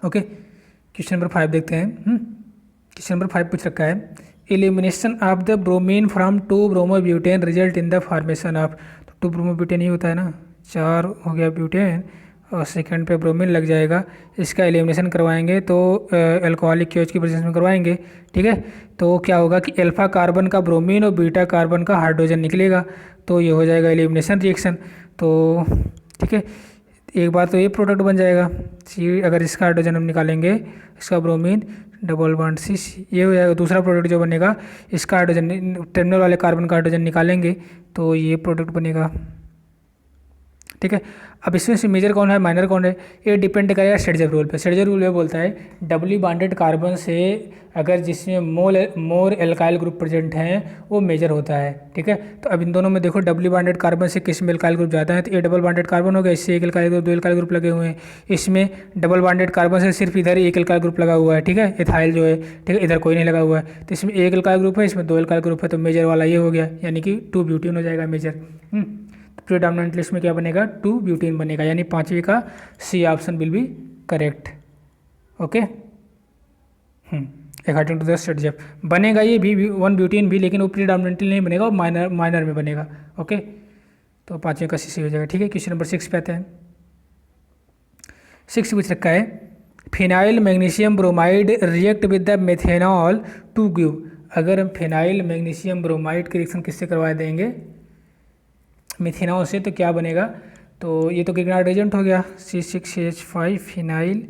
Okay, question number 5 देखते हैं। Question number 5 पूछ रखा है, elimination of the bromine from 2 bromobutane result in the formation of. तो 2 ब्रोमोब्यूटेन ही होता है ना, 4 हो गया ब्यूटेन और सेकंड पे ब्रोमीन लग जाएगा। इसका एलिमिनेशन करवाएंगे तो अल्कोहलिक क्योच की प्रेजेंस में करवाएंगे। ठीक है, तो क्या होगा कि अल्फा कार्बन का ब्रोमीन और बीटा कार्बन का हाइड्रोजन निकलेगा, तो ये हो जाएगा एलिमिनेशन रिएक्शन। तो ठीक है, एक बार तो ये प्रोडक्ट बन जाएगा सी, अगर इसका हाइड्रोजन हम निकालेंगे, इसका ब्रोमीन डबल बॉन्ड सी, ये हो जाएगा। दूसरा प्रोडक्ट जो बनेगा, इसका हाइड्रोजन टर्मिनल वाले कार्बन का हाइड्रोजन निकालेंगे तो ये प्रोडक्ट बनेगा। ठीक है, अब इसमें से मेजर कौन है माइनर कौन है, ये डिपेंड करेगा शेड्जर रूल पे। शेड्जर रूल में बोलता है डबली बॉन्डेड कार्बन से अगर जिसमें मोर एल्काइल ग्रुप प्रेजेंट हैं वो मेजर होता है। ठीक है, तो अब इन दोनों में देखो डबली बॉन्डेड कार्बन से किस में एल्काइल ग्रुप ज़्यादा है, तो ये डबल बॉन्डेड कार्बन हो गया, इससे एक एल्काइल ग्रुप, 2 एल्काइल ग्रुप लगे हुए हैं। इसमें डबल बॉन्डेड कार्बन से सिर्फ इधर एक एल्काइल ग्रुप लगा हुआ है। ठीक है, इथाइल जो है, ठीक है, इधर कोई नहीं लगा हुआ है, तो इसमें एक एल्काइल ग्रुप है, इसमें 2 एल्काइल ग्रुप है, तो मेजर वाला ये हो गया, यानी कि 2 ब्यूटेन हो जाएगा मेजर। प्रीडोमिनेंट लिस्ट में क्या बनेगा, 2 ब्यूटेन बनेगा, यानी 5वीं का C option will be correct. Okay, according to the study बनेगा ये भी 1 ब्यूटेन भी, लेकिन वो प्रीडोमिनेंटली नहीं बनेगा, वो माइनर में बनेगा। ओके, तो 5वीं का सी हो जाएगा। ठीक है, क्वेश्चन नंबर 6 पे आते हैं। 6 पूछ रखा है, phenyl magnesium bromide react with the methanol to give. अगर हम फिनाइल मैग्नीशियम ब्रोमाइड के रिएक्शन किससे करवा देंगे, मिथेनॉल से, तो क्या बनेगा, तो ये तो ग्रिग्नाइट एजेंट हो गया, C6H5 फिनाइल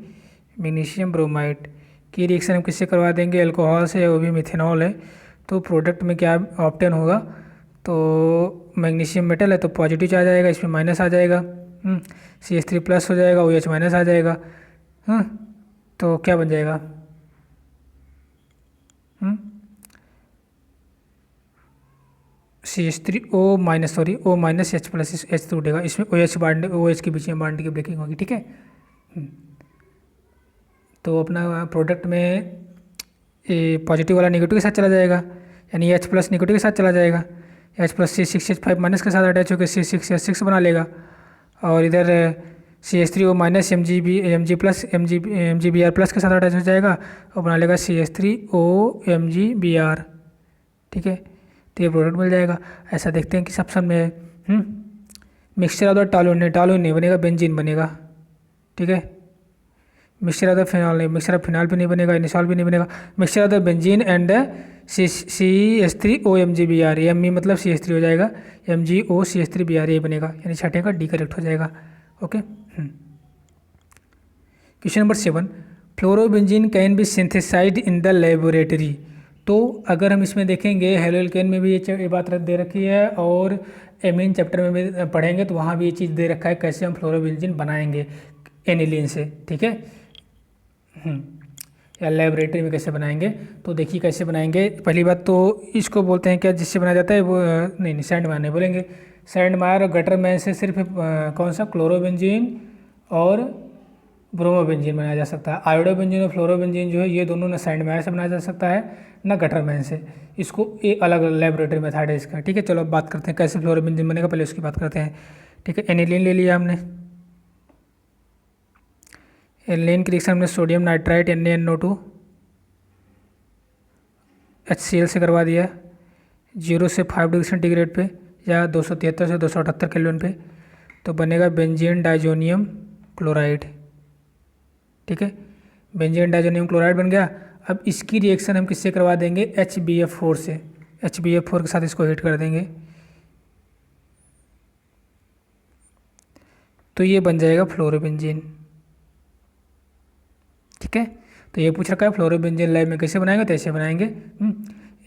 मैग्नीशियम ब्रोमाइड की रिएक्शन हम किससे करवा देंगे, अल्कोहल से, वो भी मिथेनॉल है। तो प्रोडक्ट में क्या ऑप्टेन होगा, तो मैग्नीशियम मेटल है तो पॉजिटिव चार्ज आएगा, इसमें माइनस आ जाएगा, CH3 प्लस हो जाएगा, OH माइनस आ जाएगा। तो क्या बन जाएगा, CH3O minus, sorry O minus H plus, H तो उठेगा, इसमें OH बांड, OH के बीच में बांड की ब्रेकिंग होगी। ठीक है, तो अपना प्रोडक्ट में ये पॉजिटिव वाला नेगेटिव के साथ चला जाएगा, यानी H प्लस नेगेटिव के साथ चला जाएगा, H प्लस C6H5 माइनस के साथ अटैच होकर C6H6 बना लेगा, और इधर CH3O minus Mg plus MgBr plus के साथ अटैच हो जाएगा और बना लेगा CH3O MgBr। ठीक है, तो ये प्रोडक्ट मिल जाएगा। ऐसा देखते हैं किस ऑप्शन में है। मिक्सचर ऑफ द टॉलूइन नहीं बनेगा, बेंजीन बनेगा। ठीक है, मिक्सचर ऑफ द फिनॉल नहीं, मिक्सचर ऑफ फिनॉल भी नहीं बनेगा, इनिसॉल भी नहीं बनेगा। Mixture of the benzene and CH3O MgBr, Me मतलब CH3 हो जाएगा, MgO CH3Br ये बनेगा, यानी 6ठे का डी करेक्ट हो जाएगा। Okay, question number 7, fluorobenzene can be synthesized in the laboratory. तो अगर हम इसमें देखेंगे, हेलोएल्केन में भी ये बात दे रखी है, और एमीन चैप्टर में भी पढ़ेंगे तो वहाँ भी ये चीज़ दे रखा है कैसे हम फ्लोरोबेंजीन बनाएंगे एनिलीन से। ठीक है, या लेबोरेटरी में कैसे बनाएंगे, तो देखिए कैसे बनाएंगे। पहली बात तो इसको बोलते हैं क्या, जिससे बनाया जाता है वो, नहीं सैंड मायर नहीं बोलेंगे, सैंड मायर और गटर मैन से सिर्फ कौन सा, क्लोरोबेंजीन और ब्रोमोबेंजीन बनाया जा सकता है। आयोडोबेंजीन और फ्लोरोबेंजीन जो है ये दोनों ना सैंड मायर से बनाया जा सकता है ना गटर मैन से, इसको ये अलग अलग लेबोरेटरी मेथड है इसका। ठीक है, चलो अब बात करते हैं कैसे फ्लोरोबेंजीन बनेगा, पहले उसकी बात करते हैं। ठीक है, एनिलीन ले लिया हमने, एनिलीन की रिएक्शन में सोडियम नाइट्राइट NaNO2 HCl से करवा दिया 0 से 5 डिग्री सेंटीग्रेड पे, या 273 से 278 केल्विन पे, तो बनेगा बेंजीन डाइजोनियम क्लोराइड। ठीक है, बेंजीन डाइजोनियम क्लोराइड बन गया। अब इसकी रिएक्शन हम किससे करवा देंगे, HbF4 से, HbF4 के साथ इसको हीट कर देंगे, तो ये बन जाएगा फ्लोरोबेंजीन। ठीक है, तो ये पूछ रखा है फ्लोरोबेंजीन लैब में कैसे बनाएंगे, तो ऐसे बनाएंगे।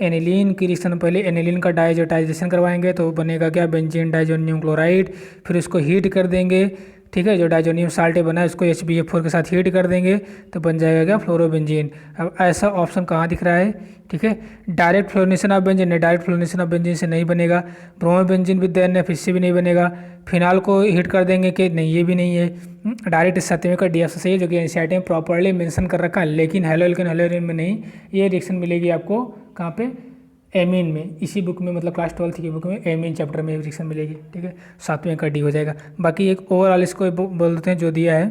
एनिलीन की रिएक्शन, पहले एनिलीन का डाइजेटाइजेशन करवाएंगे तो बनेगा क्या, बेंजीन डाइजोनियम क्लोराइड, फिर उसको हीट कर देंगे। ठीक है, जो डाइजोनियम साल्ट बना है उसको HbF4 के साथ हीट कर देंगे तो बन जाएगा क्या, फ्लोरोबेंजीन। अब ऐसा ऑप्शन कहाँ दिख रहा है, ठीक है, डायरेक्ट फ्लोरिनेशन ऑफ बेंजीन नहीं, डायरेक्ट फ्लोरिनेशन ऑफ बेंजीन से नहीं बनेगा। ब्रोमोबेंजीन विद NF इससे भी नहीं बनेगा। फिनाल को हीट कर देंगे कि नहीं, ये भी नहीं है। डायरेक्ट 7वें का DF सही है, जो कि एनसीईआरटी में प्रॉपरली मेंशन कर रखा है, लेकिन हेलोएल्केन में नहीं। ये रिएक्शन मिलेगी आपको कहाँ पे, एमीन में, इसी बुक में, मतलब क्लास 12 की बुक में एमीन चैप्टर में रिएक्शन मिलेगी। ठीक है, 7वें का डी हो जाएगा। बाकी एक ओवरऑल इसको बोल देते हैं जो दिया है।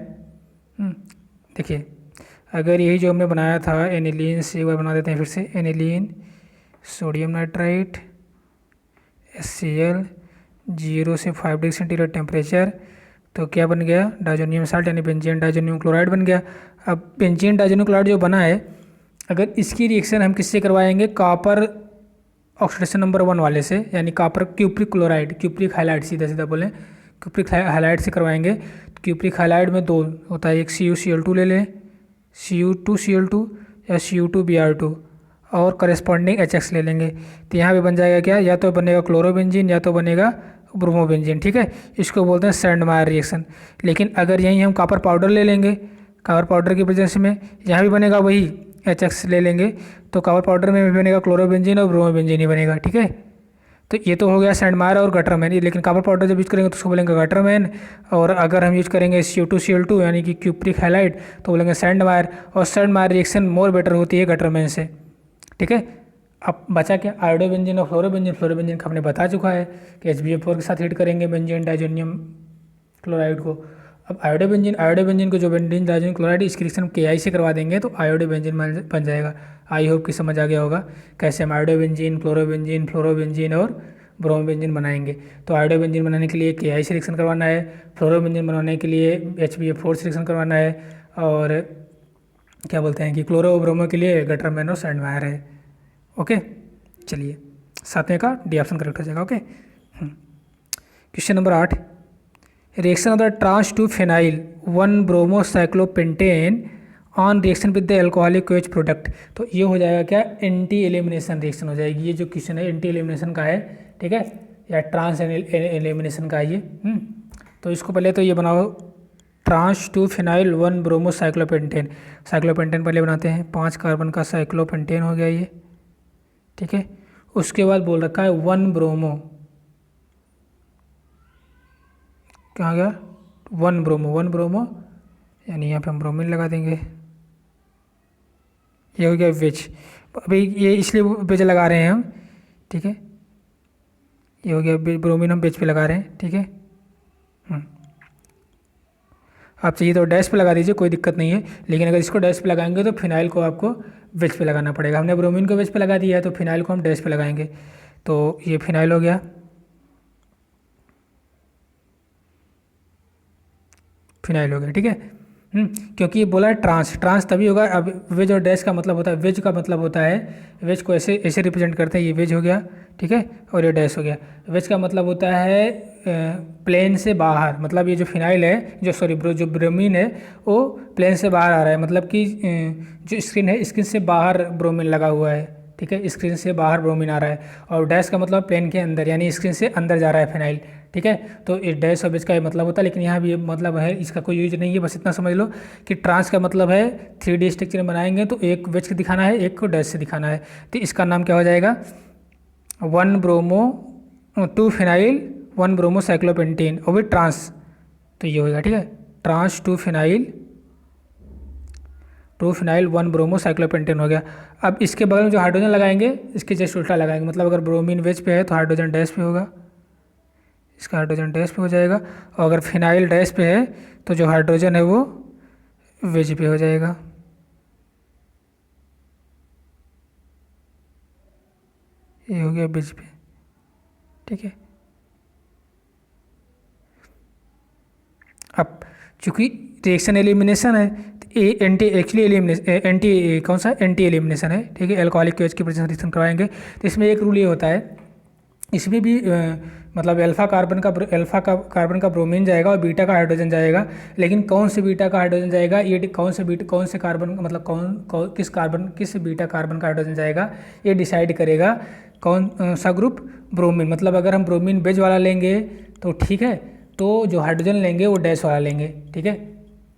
देखिए अगर यही जो हमने बनाया था एनिलीन से, एक बार बना देते हैं फिर से, एनिलीन सोडियम नाइट्राइट HCl 0 से 5 डिग्री सेंटीग्रेड टेम्परेचर, तो क्या बन गया, डाइजोनियम साल्ट यानी बेंजीन डाइजोनियम क्लोराइड बन गया। अब बेंजीन डाइजोनियम क्लोराइड जो बना है, अगर इसकी रिएक्शन हम किससे करवाएंगे, कॉपर ऑक्सीडेशन नंबर 1 वाले से, यानी copper cupric chloride, cupric halide सीधा सीधा बोलें, क्यूप्रिक हाइलाइड से करवाएंगे। क्यूप्रिक हाइलाइड में दो होता है, एक CuCl2 ले लें, Cu2Cl2 या Cu2Br2, और करेस्पॉन्डिंग HX ले लेंगे। तो यहाँ पे बन जाएगा क्या, या तो बनेगा क्लोरोबेंजीन या तो बनेगा ब्रोमोबेंजीन, ठीक है। इसको बोलते हैं सैंडमायर रिएक्शन। लेकिन अगर यहीं हम कॉपर पाउडर ले लेंगे, कॉपर पाउडर की प्रेजेंस में यहाँ भी बनेगा वही, HX ले लेंगे, तो कॉपर पाउडर में भी बनेगा क्लोरोबेंजीन और ब्रोमोबेंजीन ही बनेगा, ठीक है। तो ये तो हो गया सैंडमायर और गटरमैन, लेकिन कॉपर पाउडर जब यूज करेंगे तो उसको बोलेंगे गटरमैन, और अगर हम यूज करेंगे Cu2Cl2 यानी कि क्यूप्रिक हाइलाइड तो बोलेंगे सैंडमायर, और सैंडमायर रिएक्शन मोर बेटर होती है गटरमैन से, ठीक है। अब बचा क्या, आयोडोबेंजीन और फ्लोरोबेंजीन। फ्लोरोबेंजीन का हमने बता चुका है कि HbF4 के साथ हिट करेंगे बेंजीन डाइजोनियम क्लोराइड को। अब आयोडोबेंजीन को जो बेंजीन डाइजोनियम क्लोराइड इसकी रिएक्शन Ki से करवा देंगे तो आयोडोबेंजीन बन जाएगा। आई होप कि समझ आ गया होगा कैसे हम आयोडोबेंजीन, क्लोरोबेंजीन, फ्लोरोबेंजीन और ब्रोमोबेंजीन बनाएंगे। तो आयोडोबेंजीन बनाने के लिए Ki से रिएक्शन करवाना है, फ्लोरोबेंजीन बनाने के लिए HbF4 से रिएक्शन करवाना है, और क्या बोलते हैं कि क्लोरो ब्रोमो के लिए गटरमैन और सैंडमायर है। ओके, चलिए 7वें का डी ऑप्शन करेक्ट हो जाएगा। Okay, question number 8, reaction of the trans two phenyl 1 bromocyclopentane on reaction with the alcoholic OH product. तो ये हो जाएगा क्या, एंटी एलिमिनेशन रिएक्शन हो जाएगी। ये जो क्वेश्चन है एंटी एलिमिनेशन का है, ठीक है, या ट्रांस एलिमिनेशन का है ये। तो इसको पहले तो ये बनाओ, trans two phenyl 1 bromocyclopentane. Cyclopentane पहले बनाते हैं, 5 कार्बन का साइक्लोपेंटेन हो गया ये, ठीक है। उसके बाद बोल रखा है 1 ब्रोमो, क्या गया, 1 ब्रोमो यानी यहाँ पे हम ब्रोमीन लगा देंगे, ये हो गया वेज। अभी ये इसलिए वेज लगा रहे हैं हम, ठीक है, ये हो गया ब्रोमीन, हम वेज पे लगा रहे हैं, ठीक है। आप चाहिए तो डैश पे लगा दीजिए, कोई दिक्कत नहीं है, लेकिन अगर इसको डैश पे लगाएंगे तो फिनाइल को आपको वेज पे लगाना पड़ेगा। हमने ब्रोमीन को वेज पे लगा दिया है तो फिनाइल को हम डैश पे लगाएंगे। तो ये फिनाइल हो गया, फिनाइल हो गया, ठीक है। क्योंकि ये बोला है ट्रांस तभी होगा। अब वेज और डैश का मतलब होता है, वेज का मतलब होता है, वेज को ऐसे ऐसे रिप्रेजेंट करते हैं, ये वेज हो गया, ठीक है, और ये डैश हो गया। वेज का मतलब होता है प्लेन से बाहर, मतलब ये जो फिनाइल है, जो ब्रोमीन है वो प्लेन से बाहर आ रहा है, मतलब कि जो स्क्रीन है, स्क्रीन से बाहर ब्रोमीन लगा हुआ है, ठीक है, स्क्रीन से बाहर ब्रोमीन आ रहा है। और डैश का मतलब प्लेन के अंदर, यानी स्क्रीन से अंदर जा रहा है फिनाइल, ठीक है। तो ये डैश और वेज का ये मतलब होता है, लेकिन यहाँ भी ये मतलब है, इसका कोई यूज नहीं है, बस इतना समझ लो कि ट्रांस का मतलब है 3D स्ट्रक्चर में बनाएंगे तो एक वेज से दिखाना है, एक को डैश से दिखाना है। तो इसका नाम क्या हो जाएगा, 1 ब्रोमो 2 फिनाइल 1 ब्रोमोसाइक्लोपेंटेन और विद ट्रांस, तो ये होगा, ठीक है, ट्रांस 2 फिनाइल 1 ब्रोमोसाइक्लोपेंटेन हो गया। अब इसके बगल में जो हाइड्रोजन लगाएंगे इसके जस्ट उल्टा लगाएंगे, मतलब अगर ब्रोमीन वेज पे है तो हाइड्रोजन डैश पे होगा, इसका हाइड्रोजन डैश पे हो जाएगा, और अगर फिनाइल डैश पे है तो जो हाइड्रोजन है वो वेज पे हो जाएगा। ये हो गया वेज पे, ठीक है। अब चूंकि रिएक्शन एलिमिनेशन है तो एंटी एलिमिनेशन है, ठीक है, एल्कोहलिक OH की प्रेजेंस रिएक्शन करवाएंगे। तो इसमें एक रूल ये होता है, इसमें भी मतलब अल्फा कार्बन का ब्रोमीन जाएगा और बीटा का हाइड्रोजन जाएगा, लेकिन कौन से बीटा का हाइड्रोजन जाएगा, ये कौन से कार्बन, मतलब किस बीटा कार्बन का हाइड्रोजन जाएगा, ये डिसाइड करेगा कौन सा ग्रुप, ब्रोमीन। मतलब अगर हम ब्रोमीन बेज वाला लेंगे तो ठीक है, तो जो हाइड्रोजन लेंगे वो डैश वाला लेंगे, ठीक है।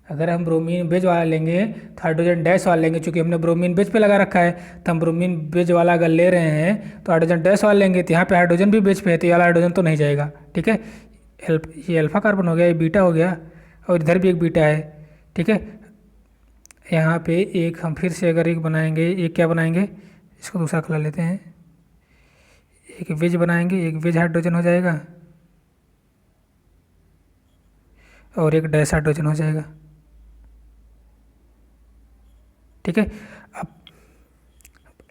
अगर हम ब्रोमीन बेज वाला लेंगे तो हाइड्रोजन डैश वाला लेंगे, क्योंकि हमने ब्रोमीन बेज पे लगा रखा है, तो हम ब्रोमीन बेज वाला अगर ले रहे हैं तो हाइड्रोजन डैश वाला लेंगे। तो यहाँ पे हाइड्रोजन भी बेज पे है तो ये वाला हाइड्रोजन तो नहीं जाएगा, ठीक है। ये अल्फा कार्बन हो गया, ये बीटा हो गया, और इधर भी एक बीटा है, ठीक है। यहाँ पे एक हम फिर से अगर एक बनाएंगे, एक क्या बनाएंगे, इसको दूसरा कलर लेते हैं, एक वेज बनाएंगे, एक वेज हाइड्रोजन हो जाएगा और एक डैश हाइड्रोजन हो जाएगा, ठीक है। अब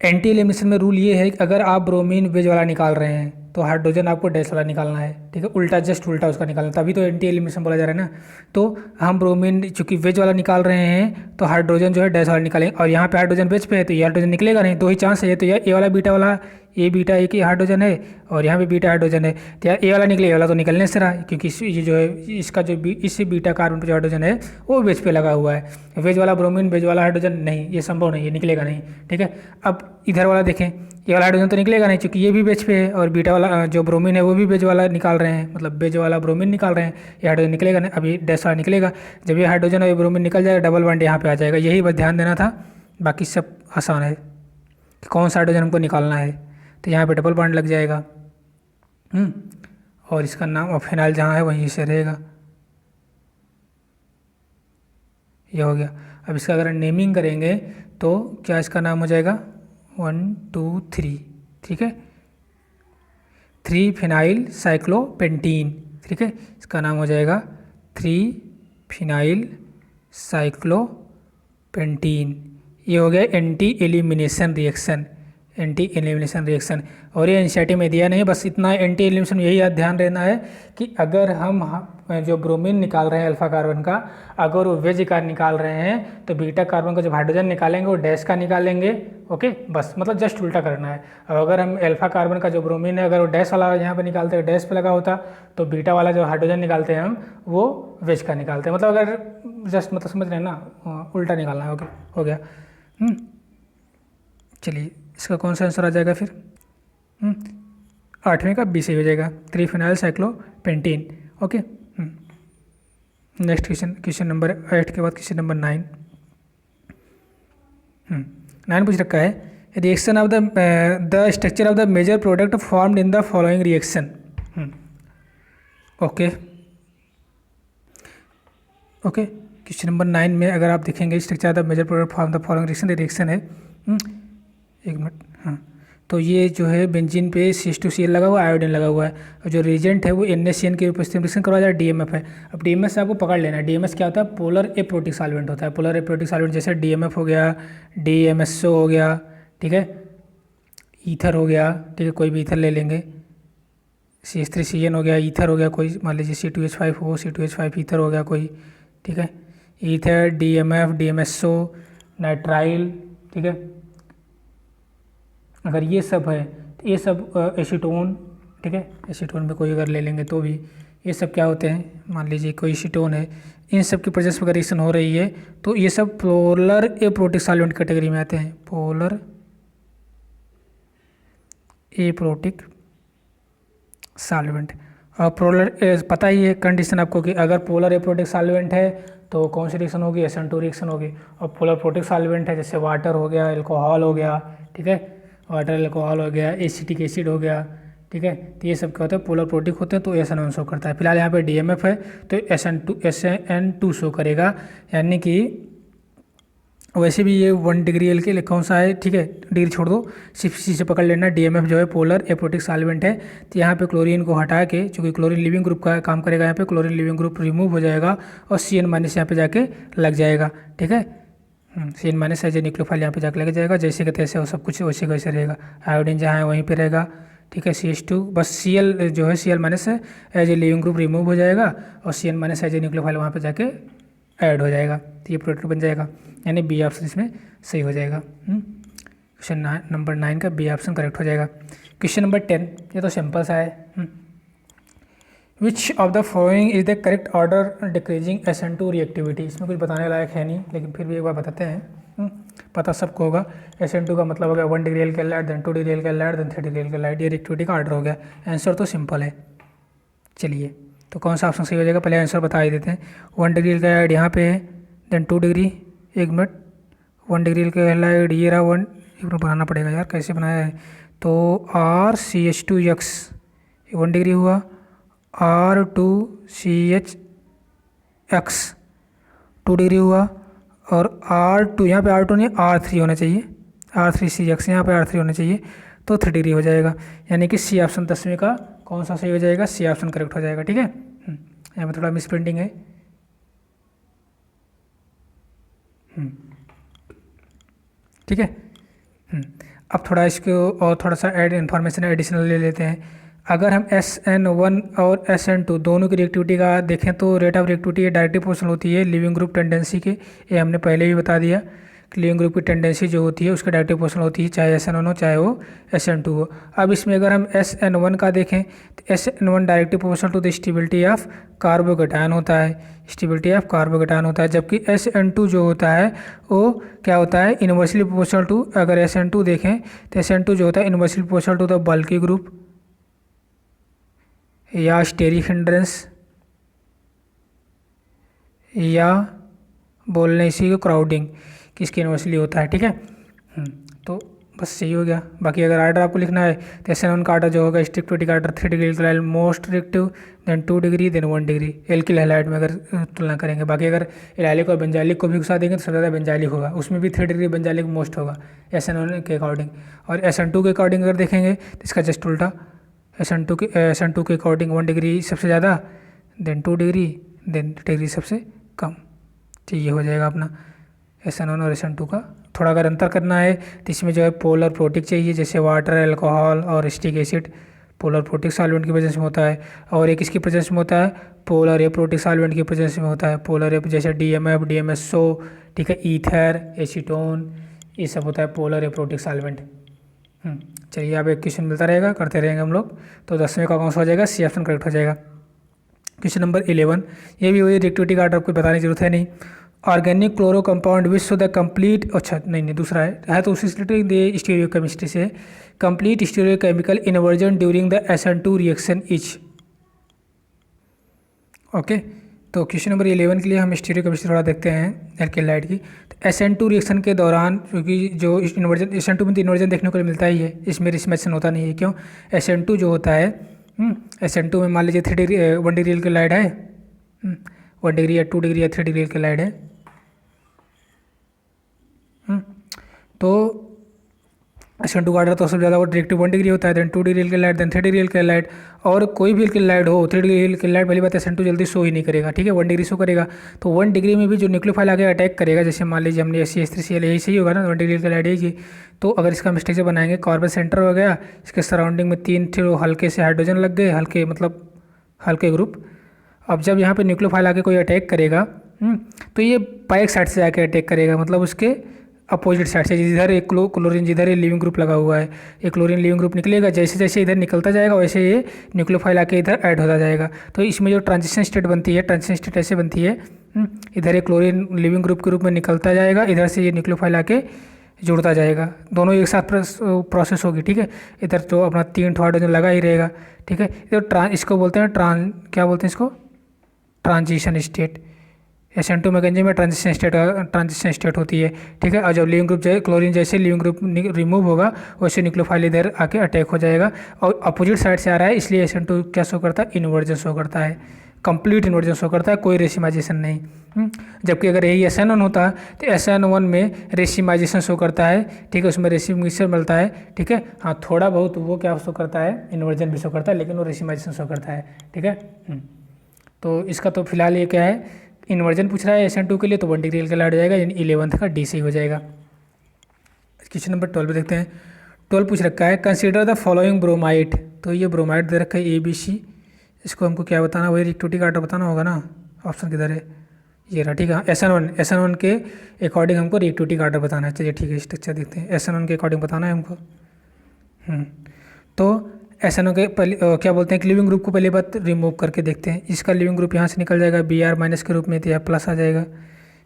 एंटी एलिमिनेशन में रूल ये है कि अगर आप ब्रोमीन वेज वाला निकाल रहे हैं तो हाइड्रोजन आपको डैश वाला निकालना है, ठीक है, उल्टा, जस्ट उल्टा उसका निकालना, तभी तो एंटी एलिमिनेशन बोला जा रहा है ना। तो हम ब्रोमीन चूंकि वेज वाला निकाल रहे हैं तो हाइड्रोजन जो है डैश वाला निकालेंगे, और यहाँ पे हाइड्रोजन वेज पे है तो ये हाइड्रोजन निकलेगा नहीं, दो ही चांस है, तो ये वाला बीटा वाला, ये बीटा एक ही हाइड्रोजन है और यहाँ पे बीटा हाइड्रोजन है, तो यार ए वाला निकले, ये वाला तो निकलने से रहा है, क्योंकि ये जो है इसका जो इस बीटा कार्बन पे जो हाइड्रोजन है वो वेज पे लगा हुआ है, वेज वाला ब्रोमीन वेज वाला हाइड्रोजन नहीं, ये संभव नहीं, ये निकलेगा नहीं, ठीक है। अब इधर वाला देखें, ये वाला हाइड्रोजन तो निकलेगा नहीं क्योंकि ये भी वेज पे है, और बीटा वाला जो ब्रोमीन है वो भी वेज वाला निकाल रहे हैं, मतलब वेज वाला ब्रोमीन निकाल रहे हैं, ये हाइड्रोजन निकलेगा नहीं, अभी डैश वाला निकलेगा। जब ये हाइड्रोजन और ये ब्रोमीन निकल जाएगा, डबल बॉन्ड यहाँ पे आ जाएगा, यही बस ध्यान देना था, बाकी सब आसान है कि कौन सा हाइड्रोजन हमको निकालना है। तो यहाँ पे डबल बॉन्ड लग जाएगा, और इसका नाम और फिनाइल जहाँ है वहीं से रहेगा, ये हो गया। अब इसका अगर नेमिंग करेंगे तो क्या इसका नाम हो जाएगा 1 2 3, ठीक है, 3 फिनाइल साइक्लोपेंटीन, ठीक है, इसका नाम हो जाएगा 3 फिनाइल साइक्लोपेंटीन। ये हो गया anti elimination reaction, anti elimination reaction. और ये एनसीईआरटी में दिया नहीं है, बस इतना एंटी एलिमिनेशन यही याद ध्यान रहना है कि अगर हम जो ब्रोमीन निकाल रहे हैं अल्फा कार्बन का, अगर वो वेज का निकाल रहे हैं तो बीटा कार्बन का जब हाइड्रोजन निकालेंगे वो डैश का निकालेंगे, ओके, बस मतलब जस्ट उल्टा करना है। और अगर हम अल्फा कार्बन का जो ब्रोमीन है अगर वो डैश वाला यहाँ पे निकालते हैं, डैश पे लगा होता, तो बीटा वाला जो हाइड्रोजन निकालते हैं हम वो वेज का निकालते हैं, मतलब अगर जस्ट मतलब समझ रहे हैं ना, उल्टा निकालना है, ओके, हो गया। चलिए इसका कौन सा आंसर आ जाएगा फिर, 8वें का बी सही हो जाएगा, 3 phenyl साइक्लोपेंटीन, okay. Next question number 8 के बाद क्वेश्चन नंबर 9। 9 पूछ रखा है, reaction of the structure of the major product formed in the following reaction, okay okay. Question number 9 में अगर आप देखेंगे structure of the major product form the following reaction है, एक मिनट, हाँ, तो ये जो है बेंजीन पे CH2Cl लगा हुआ है, आयोडीन लगा हुआ है, और जो रिएजेंट है वो NaCN के उपस्थिति में रिएक्शन करवा जाए, DMF है। अब DMF से आपको पकड़ लेना है, DMF क्या होता है, पोलर एप्रोटिक सॉल्वेंट होता है, पोलर एप्रोटिक सॉल्वेंट जैसे DMF हो गया, DMSO हो गया, ठीक है, ईथर हो गया, ठीक है, कोई भी ईथर ले लेंगे, CH3CN हो गया, ईथर हो गया कोई, मान लीजिए C2H5 हो, C2H5 ईथर हो गया कोई, ठीक है, ईथर, DMF, DMSO, नाइट्राइल, ठीक है, अगर ये सब है तो ये सब एसीटोन, ठीक है, एसीटोन में कोई अगर ले लेंगे तो भी ये सब क्या होते हैं, मान लीजिए कोई एसीटोन है, इन सब की प्रेजेंस में रिएक्शन हो रही है तो ये सब पोलर एप्रोटिक सॉल्वेंट कैटेगरी में आते हैं, पोलर एप्रोटिक सॉल्वेंट। और पोलर पता ही है कंडीशन आपको कि अगर पोलर एप्रोटिक सॉल्वेंट है तो कौन सी रिएक्शन होगी, SN2 रिएक्शन होगी, और पोलर प्रोटिक सॉल्वेंट है जैसे वाटर हो गया, एल्कोहल हो गया, ठीक है, वाटर एल्कोहल हो गया, एसिटिक एसिड हो गया, ठीक है, तो ये सब क्या होता है, पोलर प्रोटिक होते हैं तो SN1 शो करता है। फिलहाल यहाँ पे DMF है तो SN2 शो करेगा, यानी कि वैसे भी ये 1 डिग्री एल के लिए कौन सा है, ठीक है, डिग्री छोड़ दो, सिर्फ सी से पकड़ लेना, DMF जो है पोलर एप्रोटिक सॉल्वेंट है। तो यहाँ पे क्लोरीन को हटा के, चूँकि क्लोरीन लिविंग ग्रुप का काम करेगा, यहाँ पे क्लोरीन लिविंग ग्रुप रिमूव हो जाएगा और CN- यहाँ पे जाके लग जाएगा, ठीक है, CN- एज ए न्यूक्लियोफाइल यहाँ पे जाके लग जाएगा, जैसे कि तैसे वो सब कुछ वैसे वैसे रहेगा, आयोडीन जहाँ है वहीं पे रहेगा, ठीक है, CH2 बस Cl जो है Cl- है as a leaving group remove हो जाएगा और CN- एज ए न्यूक्लियोफाइल वहाँ पे जाके ऐड हो जाएगा, तो ये प्रोडक्ट बन जाएगा, यानी बी ऑप्शन इसमें सही हो जाएगा। क्वेश्चन नंबर 9 का बी ऑप्शन करेक्ट हो जाएगा। क्वेश्चन नंबर 10, ये तो सिंपल सा है, which of the following is the correct order decreasing SN2 reactivity. इसमें कुछ बताने लायक है नहीं, लेकिन फिर भी एक बार बताते हैं, पता सबको होगा। SN2 का मतलब हो गया 1 degree alkyl halide, then 2 degree alkyl halide, then 3 degree alkyl halide, ये रिएक्टिविटी का ऑर्डर हो गया। आंसर तो सिंपल है। चलिए तो कौन सा ऑप्शन सही हो जाएगा, पहले आंसर बता ही देते हैं। 1 डिग्री एल्केलाइड यहाँ पे है, देन 2 डिग्री, एक मिनट, 1 डिग्री एल्केलाइड ये रहा, 1 एक मिनट बनाना पड़ेगा यार, कैसे बनाया है, तो RCH2X 1 डिग्री हुआ, R2CHX 2 डिग्री हुआ, और R2 यहाँ पे R2 नहीं R3 होना चाहिए, R3CX यहाँ पे R3 होना चाहिए, तो 3 डिग्री हो जाएगा, यानी कि सी ऑप्शन 10वें का कौन सा सही हो जाएगा, सी ऑप्शन करेक्ट हो जाएगा, ठीक है। यहाँ पे थोड़ा मिस प्रिंटिंग है। ठीक है। अब थोड़ा इसको और थोड़ा सा ऐड इन्फॉर्मेशन एडिशनल ले लेते हैं। अगर हम SN1 और SN2 दोनों की रिएक्टिविटी का देखें तो rate of reactivity directly proportional होती है लिविंग ग्रुप टेंडेंसी के। ये हमने पहले भी बता दिया कि लिविंग ग्रुप की टेंडेंसी जो होती है उसका डायरेक्टली प्रोपोर्शनल होती है, चाहे SN1 हो चाहे वो SN2 हो। अब इसमें अगर हम SN1 का देखें तो SN1 directly proportional to the stability of carbocation होता है, स्टेबिलिटी ऑफ कार्बोकेटायन होता है। जबकि SN2 जो होता है वो क्या होता है, इनवर्सली प्रोपोर्शनल टू, अगर SN2 देखें तो SN2 जो होता है inversely proportional to the bulky group या स्टेरिक हिंड्रेंस, या बोलने इसी को क्राउडिंग, किसकी इन्वर्सली होता है। ठीक है। तो बस यही हो गया। बाकी अगर आर्डर आपको लिखना है तो SN1 का आर्डर जो होगा स्ट्रिक्टिविटी का order 3 degree alkyl most reactive, then 2 degree, then 1 degree alkyl halide में अगर तुलना करेंगे। बाकी अगर एलाइलिक और बेंजाइलिक को भी घुसा देंगे तो सबसे ज़्यादा बेंजाइलिक होगा, उसमें भी 3 डिग्री बेंजाइलिक मोस्ट होगा SN1 के अकॉर्डिंग। और SN2 के अकॉर्डिंग अगर देखेंगे तो इसका जस्ट उल्टा, SN2 के अकॉर्डिंग 1 डिग्री सबसे ज़्यादा, देन 2 डिग्री, देन डिग्री सबसे कम। तो ये हो जाएगा अपना SN1 और SN2 का। थोड़ा अगर अंतर करना है तो इसमें जो है पोलर प्रोटिक चाहिए, जैसे वाटर, अल्कोहल और stick acid polar protic solvent की प्रेजेंस में होता है, और एक इसकी प्रेजेंस में होता है पोलर एप्रोटिक सॉल्वेंट की प्रेजेंस में होता है। पोलर एप जैसे DMF, DMSO, ठीक है, ईथर, एसीटोन, ये सब होता है पोलर एप्रोटिक सॉल्वेंट। चलिए, अब एक क्वेश्चन मिलता रहेगा, करते रहेंगे हम लोग। तो 10वें का कौन सा हो जाएगा, C ऑप्शन करेक्ट हो जाएगा। क्वेश्चन नंबर 11, ये भी वही रिएक्टिविटी का आर्डर आपको बताने की जरूरत है नहीं। Organic chloro compound which show the complete, अच्छा नहीं दूसरा है तो उसी से स्टीरियो केमिस्ट्री से, complete stereo chemical inversion during the SN2 reaction etch. Okay, तो क्वेश्चन नंबर 11 के लिए हम स्टीरियो केमिस्ट्री थोड़ा देखते हैं एल्केलाइड की। तो SN2 रिएक्शन के दौरान, क्योंकि जो इन्वर्जन SN2 में तो इन्वर्जन देखने को मिलता ही है, इसमें रिस्मेशन होता नहीं है। क्यों? SN2 जो होता है, SN2 में मान लीजिए 1 डिग्री एल्केलाइड है, 1 डिग्री या 2 डिग्री या 3 डिग्री एल्केलाइड है। तो SN2 का आर्डर तो सबसे ज़्यादा वो डायरेक्टिव 1 डिग्री होता है, then 2 degree alkyl halide, then 3 degree alkyl halide. और कोई भी एल्केलाइड हो 3 डिग्री एल्केलाइड, पहली बात SN2 जल्दी शो ही नहीं करेगा। ठीक है, 1 डिग्री शो करेगा। तो 1 डिग्री में भी जो न्यूक्लियोफाइल आगे अटैक करेगा, जैसे मान लीजिए हमने CH3Cl, यही सही होगा ना, 1 डिग्री एल्केलाइड है। तो अगर इसका मिस्टेक से बनाएंगे, कार्बन सेंटर हो गया, इसके सराउंडिंग में 3 हल्के से हाइड्रोजन लग गए, हल्के मतलब हल्के ग्रुप। अब जब यहाँ पे न्यूक्लियोफाइल आके कोई अटैक करेगा, तो ये पाइक साइड से आके अटैक करेगा, मतलब उसके अपोजिट साइड से। जिधर एक क्लोरीन, जिधर ये लिविंग ग्रुप लगा हुआ है, ये क्लोरीन लिविंग ग्रुप निकलेगा, जैसे जैसे इधर निकलता जाएगा वैसे ये न्यूक्लियोफाइल आके इधर ऐड होता जाएगा। तो इसमें जो ट्रांजिशन स्टेट बनती है, ट्रांजिशन स्टेट ऐसे बनती है, इधर एक क्लोरीन लिविंग ग्रुप के रूप में निकलता जाएगा, इधर से ये न्यूक्लियोफाइल आके जुड़ता जाएगा, दोनों एक साथ प्रोसेस होगी। ठीक है, इधर तो अपना 3 हाइड्रोजन लगा ही रहेगा। ठीक है, इधर इसको बोलते हैं क्या बोलते हैं इसको, ट्रांजिशन स्टेट। SN2 मैकेनिज्म में ट्रांजिशन स्टेट होती है। ठीक है, और जब लिविंग ग्रुप क्लोरीन जैसे लिविंग ग्रुप रिमूव होगा, वैसे न्यूक्लियोफाइल इधर आके अटैक हो जाएगा, और अपोजिट साइड से आ रहा है, इसलिए SN2 क्या शो करता है, इन्वर्जन शो करता है, कंप्लीट इन्वर्जन शो करता है, कोई रेसिमाइजेशन नहीं। जबकि अगर यही SN1 होता तो SN1 में रेसिमाइजेशन शो करता है। ठीक है, उसमें रेसिमाइजेशन मिलता है। ठीक है, हाँ, थोड़ा बहुत वो क्या शो करता है, इन्वर्जन भी शो करता है, लेकिन वो रेसिमाइजेशन शो करता है। ठीक है, तो इसका तो फिलहाल ये क्या है, इन्वर्जन पूछ रहा है SN2 के लिए, तो 1 डिग्री एल्केलाइड हो जाएगा, यानी 11th का DC हो जाएगा। क्वेश्चन नंबर 12 देखते हैं। 12 पूछ रखा है, कंसीडर द फॉलोइंग ब्रोमाइड। तो ये ब्रोमाइड दे रखा है ABC, इसको हमको क्या बताना, वही रिएक्टिविटी का आर्डर बताना होगा ना। ऑप्शन किधर है, ये रहा। ठीक है, SN1 के अकॉर्डिंग हमको रिएक्टिविटी का आर्डर बताना है। चलिए ठीक है, स्ट्रक्चर देखते हैं। SN1 के अकॉर्डिंग बताना है हमको। तो SN1 के पहले क्या बोलते हैं कि लिविंग ग्रुप को पहले बात रिमूव करके देखते हैं। इसका लिविंग ग्रुप यहाँ से निकल जाएगा Br- के रूप में, तो यहाँ प्लस आ जाएगा।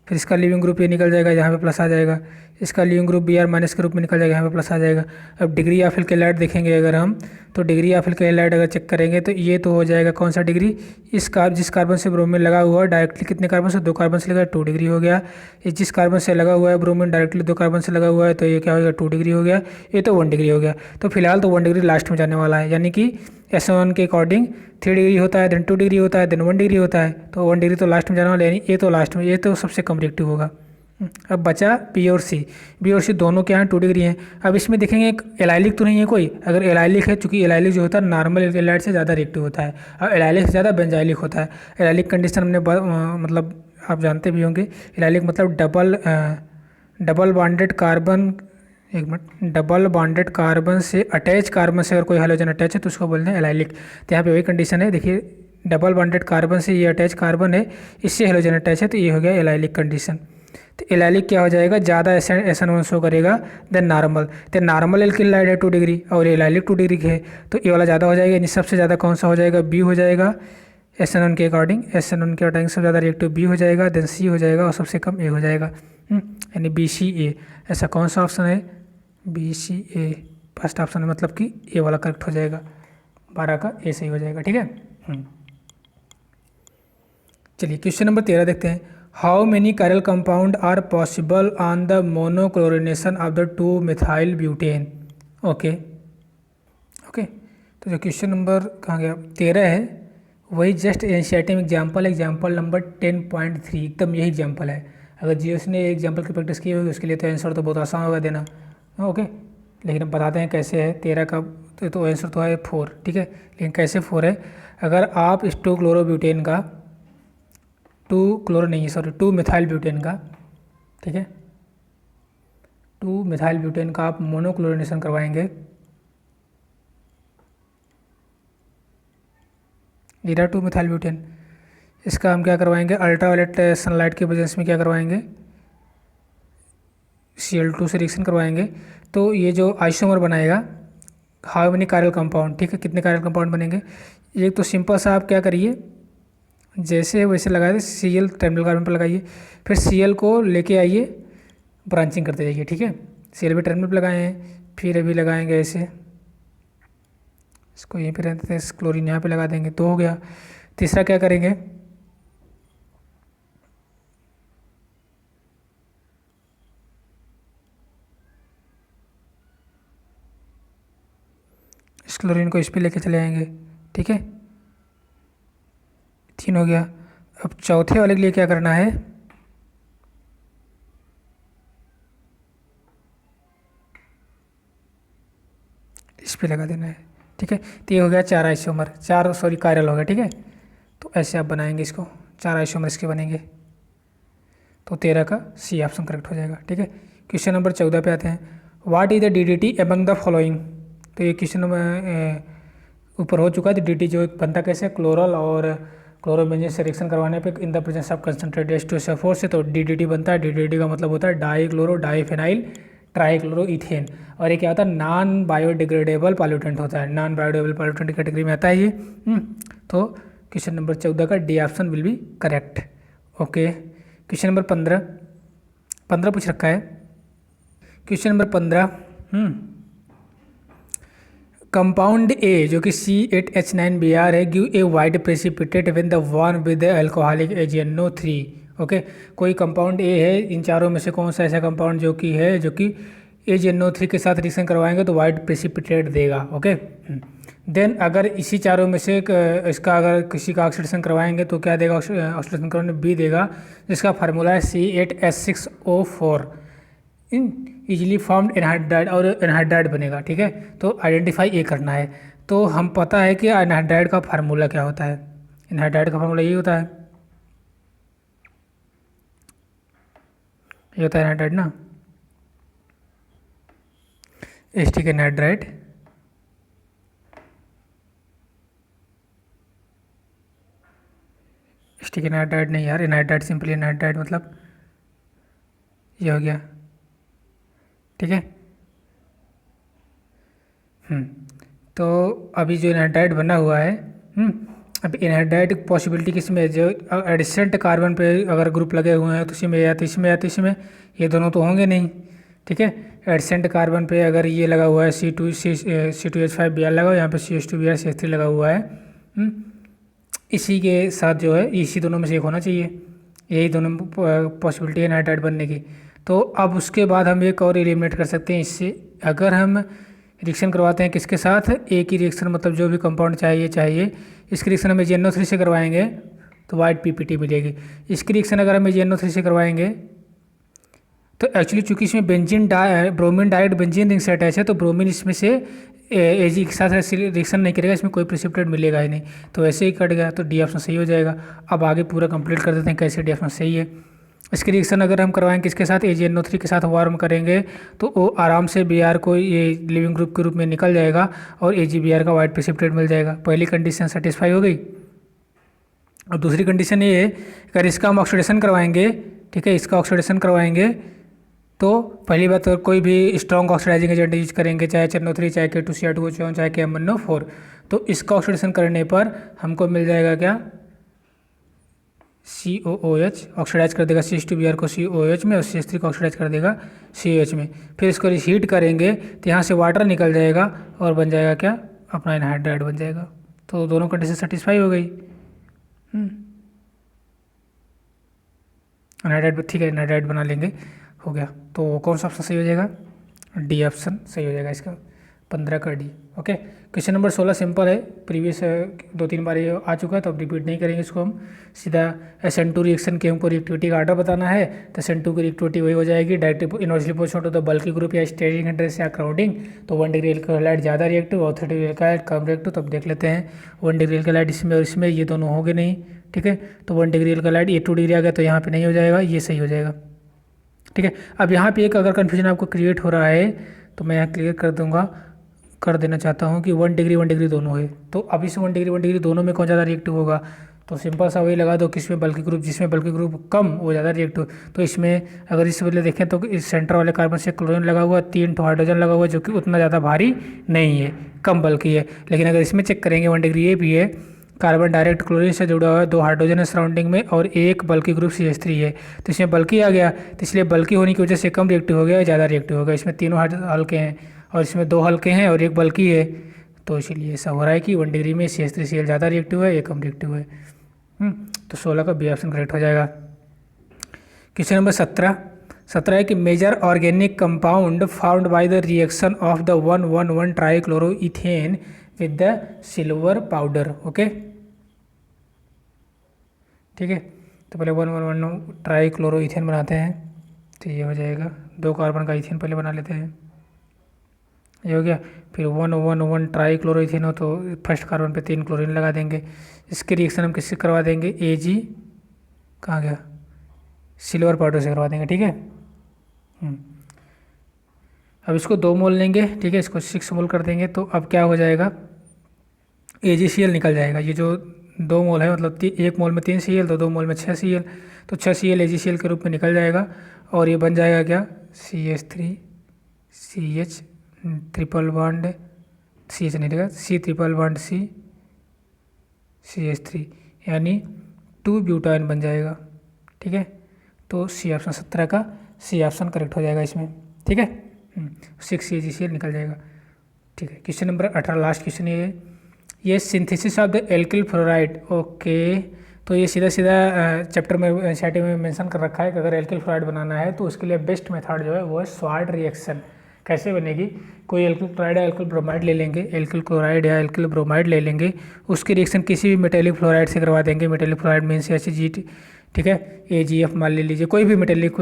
फिर इसका लिविंग ग्रुप ये निकल जाएगा, यहाँ पे प्लस आ जाएगा। इसका लिविंग ग्रुप Br- के रूप में निकल जाएगा, यहाँ पे प्लस आ जाएगा। अब डिग्री ऑफ एल्केलाइड देखेंगे अगर हम, तो डिग्री ऑफ एल्केलाइड अगर चेक करेंगे तो ये तो हो जाएगा कौन सा डिग्री, जिस कार्बन से ब्रोमीन लगा हुआ है डायरेक्टली, कितने कार्बन से, 2 कार्बन से लगा, 2 डिग्री हो गया। ये जिस कार्बन से लगा हुआ है ब्रोमीन डायरेक्टली 2 कार्बन से लगा हुआ है, तो ये क्या हो गया, 2 डिग्री हो गया। ये तो 1 डिग्री हो गया। तो फिलहाल तो 1 डिग्री लास्ट में जाने वाला है, यानी कि SN1 के अकॉर्डिंग 3 डिग्री होता है, देन 2 डिग्री होता है, देन 1 डिग्री होता है। तो 1 डिग्री तो लास्ट में जाने वाला है, यानी ये तो लास्ट में, ये तो सबसे कम रिएक्टिव होगा। अब बचा B और C दोनों क्या हैं, 2 डिग्री हैं। अब इसमें देखेंगे एक एलाइलिक तो नहीं है कोई। अगर एलाइलिक है, चूंकि एलाइलिक जो होता है नॉर्मल एल्केलाइड से ज़्यादा रिएक्टिव होता है, और एलाइलिक से ज़्यादा बेंजाइलिक होता है। एलाइलिक कंडीशन हमने मतलब आप जानते भी होंगे, एलाइलिक मतलब डबल बॉन्डेड कार्बन एक मिनट, डबल बॉन्डेड कार्बन से अटैच कार्बन से अगर कोई हाइड्रोजन अटैच है तो उसको बोलते हैं एलाइलिक। तो यहाँ पे वही कंडीशन है, देखिए डबल बॉन्डेड कार्बन से ये अटैच कार्बन है, इससे हाइड्रोजन अटैच है, तो ये हो गया एलाइलिक कंडीशन। तो एलाइलिक क्या हो जाएगा, ज़्यादा SN1 शो करेगा देन नॉर्मल। तो नॉर्मल एल्किलाइड है 2 डिग्री और एलाइलिक 2 डिग्री है, तो ये वाला ज़्यादा हो जाएगा, यानी सबसे ज़्यादा कौन सा हो जाएगा, बी हो जाएगा। SN1 के अकॉर्डिंग सबसे ज़्यादा रिएक्टिव बी हो जाएगा, देन सी हो जाएगा और सबसे कम ए हो जाएगा। यानी BCA। ऐसा कौन सा ऑप्शन है, BCA फर्स्ट ऑप्शन है, मतलब कि ए वाला करेक्ट हो जाएगा, 12 का ए सही हो जाएगा। ठीक है। चलिए क्वेश्चन नंबर 13 देखते हैं। How many chiral compound are possible on the monochlorination of the two methyl butane. Okay okay, तो जो क्वेश्चन नंबर कहाँ गया, 13 है, वही जस्ट एनसीईआरटी में एग्जाम्पल नंबर 10.3, एकदम यही एग्जाम्पल है। अगर GS ने एग्जाम्पल की प्रैक्टिस की होगी उसके लिए तो आंसर तो बहुत आसान होगा देना। ओके, लेकिन अब बताते हैं कैसे है। 13 का तो आंसर तो है 4, ठीक है, लेकिन कैसे 4 है, अगर आप इस 2-क्लोरोब्यूटेन का 2-मिथाइल ब्यूटेन का, ठीक है, 2-मिथाइल ब्यूटेन का आप मोनोक्लोरिनेशन करवाएंगे, नीरा 2-मिथाइल ब्यूटेन, इसका हम क्या करवाएंगे, अल्ट्रावायलेट सनलाइट की वजह से क्या करवाएंगे, Cl2 से रिएक्शन करवाएंगे, तो ये जो आइसोमर बनाएगा, हाउ मेनी कायरल कंपाउंड, ठीक है, कितने कायरल कंपाउंड बनेंगे। एक तो सिंपल सा आप क्या करिए, जैसे वैसे लगा दे, Cl टर्मिनल कार्बन पर लगाइए, फिर Cl को लेके आइए, ब्रांचिंग करते जाइए। ठीक है, Cl भी टर्मिनल पर लगाए हैं, फिर अभी लगाएंगे ऐसे, इसको यहीं पे रहते थे, क्लोरीन यहाँ पे लगा देंगे, तो हो गया। तीसरा क्या करेंगे, इस क्लोरीन को इस पे लेके चले आएंगे। ठीक है, 3 हो गया। अब चौथे वाले के लिए क्या करना है, इस पे लगा देना है। ठीक है, तो ये हो गया 4 आइसोमर, कायरल हो गया। ठीक है, तो ऐसे आप बनाएंगे इसको, 4 आइसोमर इसके बनेंगे, तो 13 का सी ऑप्शन करेक्ट हो जाएगा। ठीक है, क्वेश्चन नंबर 14 पे आते हैं। What is the DDT among the following. तो ये क्वेश्चन नंबर ऊपर हो चुका है। तो DDT जो बनता कैसे, क्लोरल और क्लोरोबेंजीन से रिएक्शन करवाने पे in the presence of concentrated H2SO4 से तो DDT बनता है। DDT का मतलब होता है डाईक्लोरो डाईफेनाइल ट्राईक्लोरो इथेन, और ये क्या होता है, नॉन बायोडिग्रेडेबल पॉल्यूटेंट होता है, नॉन बायोडिग्रेडेबल पॉल्यूटेंट की कैटेगरी में आता है ये। तो क्वेश्चन नंबर 14 का D option will be correct. Okay, question number 15 पूछ रखा है। क्वेश्चन नंबर 15, कंपाउंड ए जो कि C8H9Br है, give a white precipitate when the one with alcoholic AgNO3। Okay, कोई कंपाउंड ए है, इन चारों में से कौन सा ऐसा कंपाउंड जो कि AgNO3 के साथ रिएक्शन करवाएंगे तो वाइट प्रेसिपिटेट देगा। ओके, देन अगर इसी चारों में से इसका अगर किसी का ऑक्सीडेशन करवाएंगे तो क्या देगा, ऑक्सीडेशन करवाने बी देगा, जिसका फार्मूला है C8H6O4 इन इजीली फॉर्म्ड एनहाइड्राइड, और एनहाइड्राइड बनेगा। ठीक है, तो आइडेंटिफाई ये करना है। तो हम पता है कि एनहाइड्राइड का फार्मूला क्या होता है, एनहाइड्राइड का फार्मूला ये होता है, ये होता है एनहाइड्राइड ना, एस्टिक एनहाइड्राइड, एस्टिक एनहाइड्राइड नहीं यार, एनहाइड्राइड सिंपली एनहाइड्राइड, मतलब ये हो गया। ठीक है, तो अभी जो एनहाइड्राइड बना हुआ है, अब एनहाइड्राइड पॉसिबिलिटी किस में है, जो एडिसेंट कार्बन पे अगर ग्रुप लगे हुए हैं तो इसमें या तो इसमें या तो इसमें, ये दोनों तो होंगे नहीं। ठीक है, एडिसेंट कार्बन पे अगर ये लगा हुआ है C2H5Br लगा हुआ है, यहाँ पे CH2Br CH3 लगा हुआ है, इसी के साथ जो है इसी दोनों में से एक होना चाहिए, यही दोनों पॉसिबिलिटी है एनहाइड्राइड बनने की। तो अब उसके बाद हम एक और एलिमिनेट कर सकते हैं इससे, अगर हम रिएक्शन करवाते हैं किसके साथ, एक ही रिएक्शन, मतलब जो भी कंपाउंड चाहिए इसकी रिएक्शन हम AgNO3 से करवाएंगे तो वाइट PPT मिलेगी। इसकी रिएक्शन अगर हम AgNO3 से करवाएंगे तो एक्चुअली चूंकि इसमें ब्रोमीन डायरेक्ट बेंजीन रिंग से अटैच है, तो ब्रोमीन इसमें से Ag के साथ रिएक्शन नहीं करेगा, इसमें कोई प्रेसिपिटेट मिलेगा ही नहीं, तो ऐसे ही कट गया, तो डी ऑप्शन सही हो जाएगा। अब आगे पूरा कंप्लीट कर देते हैं कैसे डी ऑप्शन सही है। इसकी रिएक्शन अगर हम करवाएंगे किसके साथ, AgNO3 के साथ वार्म करेंगे तो वो आराम से Br को ये लिविंग ग्रुप के रूप में निकल जाएगा और AgBr का वाइट प्रेसिपिटेट मिल जाएगा। पहली कंडीशन सेटिस्फाई हो गई। और दूसरी कंडीशन ये है, अगर इसका हम ऑक्सीडेशन करवाएंगे, ठीक है, इसका ऑक्सीडेशन करवाएंगे तो पहली बात तो कोई भी स्ट्रॉन्ग ऑक्सीडाइजिंग एजेंट यूज करेंगे, चाहे HNO3, चाहे K2Cr2O7, चाहे KMnO4, तो इसका ऑक्सीडेशन करने पर हमको मिल जाएगा क्या, COOH ऑक्सीडाइज कर देगा CH2Br को COOH में और CH3 को ऑक्सीडाइज कर देगा COH में। फिर इसको हीट करेंगे तो यहाँ से वाटर निकल जाएगा और बन जाएगा क्या, अपना एनहाइड्राइड बन जाएगा। तो दोनों कंडीशन सेटिस्फाई हो गई। एनहाइड्राइड, ठीक है, एनहाइड्राइड बना लेंगे, हो गया। तो कौन सा ऑप्शन सही हो जाएगा, डी ऑप्शन सही हो जाएगा इसका, 15 का D. Okay, question number 16 simple है, प्रीवियस 2-3 बार ये आ चुका है तो अब रिपीट नहीं करेंगे इसको हम। सीधा SN2 रिएक्शन की हमको रिएक्टिविटी का आर्डर बताना है, तो SN2 की रिएक्टिविटी वही हो जाएगी, direct inversely position to the bulky group या स्टेरिंग इंटरेस्ट या क्राउडिंग। तो 1 डिग्री एल्कलाइड ज़्यादा रिएक्टिव और 30 डिग्री एल्कलाइड कम रिएक्टिव। तो अब देख लेते हैं 1 डिग्री एल्कलाइड इसमें और इसमें, ये दोनों होंगे नहीं, ठीक है। तो 1 डिग्री एल्कलाइड, ये 2 डिग्री आ गया तो यहाँ पे नहीं हो जाएगा, ये सही हो जाएगा, ठीक है। अब यहाँ पे एक अगर कन्फ्यूजन आपको क्रिएट हो रहा है तो मैं यहाँ क्लियर कर देना चाहता हूँ कि 1 डिग्री दोनों है, तो अभी से 1 डिग्री दोनों में कौन ज़्यादा रिएक्टिव होगा, तो सिंपल सा वही लगा दो, किसमें बल्कि ग्रुप, जिसमें बल्कि ग्रुप कम वो ज़्यादा रिएक्टिव। तो इसमें अगर इस वाले देखें तो इस सेंटर वाले कार्बन से क्लोरीन लगा हुआ, 3 तो हाइड्रोजन लगा हुआ जो कि उतना ज़्यादा भारी नहीं है, कम बल्कि है। लेकिन अगर इसमें चेक करेंगे 1 डिग्री ये भी है, कार्बन डायरेक्ट क्लोरीन से जुड़ा हुआ है, 2 हाइड्रोजन है सराउंडिंग में और एक बल्कि ग्रुप CH3 है, तो इसमें बल्कि आ गया, तो इसलिए बल्कि होने की वजह से कम रिएक्टिव हो गया, ज़्यादा रिएक्टिव हो गया। इसमें तीनों हल्के हैं और इसमें 2 हल्के हैं और एक बल्कि है, तो इसीलिए ऐसा हो रहा है कि 1 डिग्री में CH3Cl ज़्यादा रिएक्टिव है, ये कम रिएक्टिव है। तो 16 का बी ऑप्शन करेक्ट हो जाएगा। क्वेश्चन नंबर 17 है कि major organic compound found by the reaction of the 1,1,1 trichloroethane with the silver powder. Okay, ठीक है, तो पहले 1,1,1 ट्राइक्लोरोइथेन बनाते हैं, तो ये हो जाएगा 2 कार्बन का इथेन पहले बना लेते हैं, ये हो गया। फिर 1,1,1 ट्राइक्लोरोइथेन हो तो फर्स्ट कार्बन पे 3 क्लोरीन लगा देंगे। इसके रिएक्शन हम किससे करवा देंगे, Ag कहाँ गया, सिल्वर पाउडर से करवा देंगे, ठीक है। अब इसको 2 मोल लेंगे, ठीक है, इसको 6 मोल कर देंगे, तो अब क्या हो जाएगा, AgCl निकल जाएगा। ये जो 2 मोल है मतलब 1 मोल में 3 Cl तो 2 मोल में 6 Cl, तो 6 Cl AgCl के रूप में निकल जाएगा और ये बन जाएगा क्या, CH3 CH triple bond CH नहीं रहेगा, C triple bond C CH3 यानी 2 ब्यूटान बन जाएगा, ठीक है। तो सी ऑप्शन 17 का सी ऑप्शन करेक्ट हो जाएगा इसमें, ठीक है। 6 AgCl निकल जाएगा, ठीक है। क्वेश्चन नंबर 18 लास्ट क्वेश्चन ये synthesis of the alkyl fluoride. Okay, तो ये सीधा चैप्टर में एनसीईआरटी में मेंशन कर रखा है कि अगर एल्किल फ्लोराइड बनाना है तो उसके लिए बेस्ट मेथड जो है वो है स्वाट रिएक्शन। कैसे बनेगी, कोई एल्किल क्लोराइड या एल्किल ब्रोमाइड ले लेंगे, एल्किल क्लोराइड या एल्किल ब्रोमाइड ले लेंगे, उसकी रिएक्शन किसी भी मेटेलिक फ्लोराइड से करवा देंगे। मेटेलिक फ्लोराइड मीन्स HG, ठीक है, AgF मान ले लीजिए, कोई भी मेटेलिक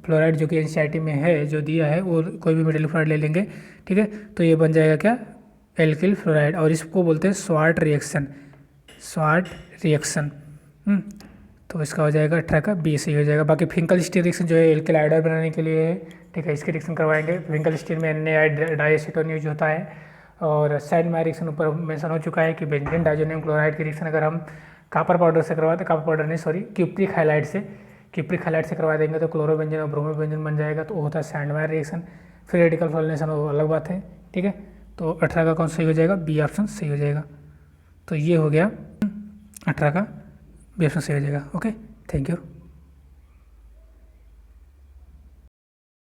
फ्लोराइड जो कि एनसीईआरटी में है जो दिया है वो कोई भी मेटेलिक फ्लोराइड ले लेंगे, ठीक है। तो ये बन जाएगा क्या, एल्किल फ्लोराइड, और इसको बोलते हैं स्वाट रिएक्शन, स्वाट रिएक्शन। तो इसका हो जाएगा 18 का बी सही हो जाएगा। बाकी फिंकल स्टील रिएक्शन जो है एल्किल आयोडाइड बनाने के लिए है, ठीक है, इसके रिएक्शन करवाएंगे। फिंकल स्टील में NaI डाइएसीटोन यूज होता है। और साइड में रिएक्शन ऊपर मेंशन हो चुका है कि बेंजीन डाइजोनियम क्लोराइड की रिएक्शन अगर हम कॉपर पाउडर से करवाते, कॉपर पाउडर नहीं सॉरी क्यूप्रिक हाइलाइड से करवा देंगे तो क्लोरोबेंजीन और ब्रोमोबेंजीन बन जाएगा, तो वो होता है सैंडमायर रिएक्शन। फिर रेडिकल फॉर्मुलेशन वो अलग बात है, ठीक है। तो 18 का कौन सही हो जाएगा, बी ऑप्शन सही हो जाएगा। तो ये हो गया 18 का बी ऑप्शन सही हो जाएगा। Okay, thank you.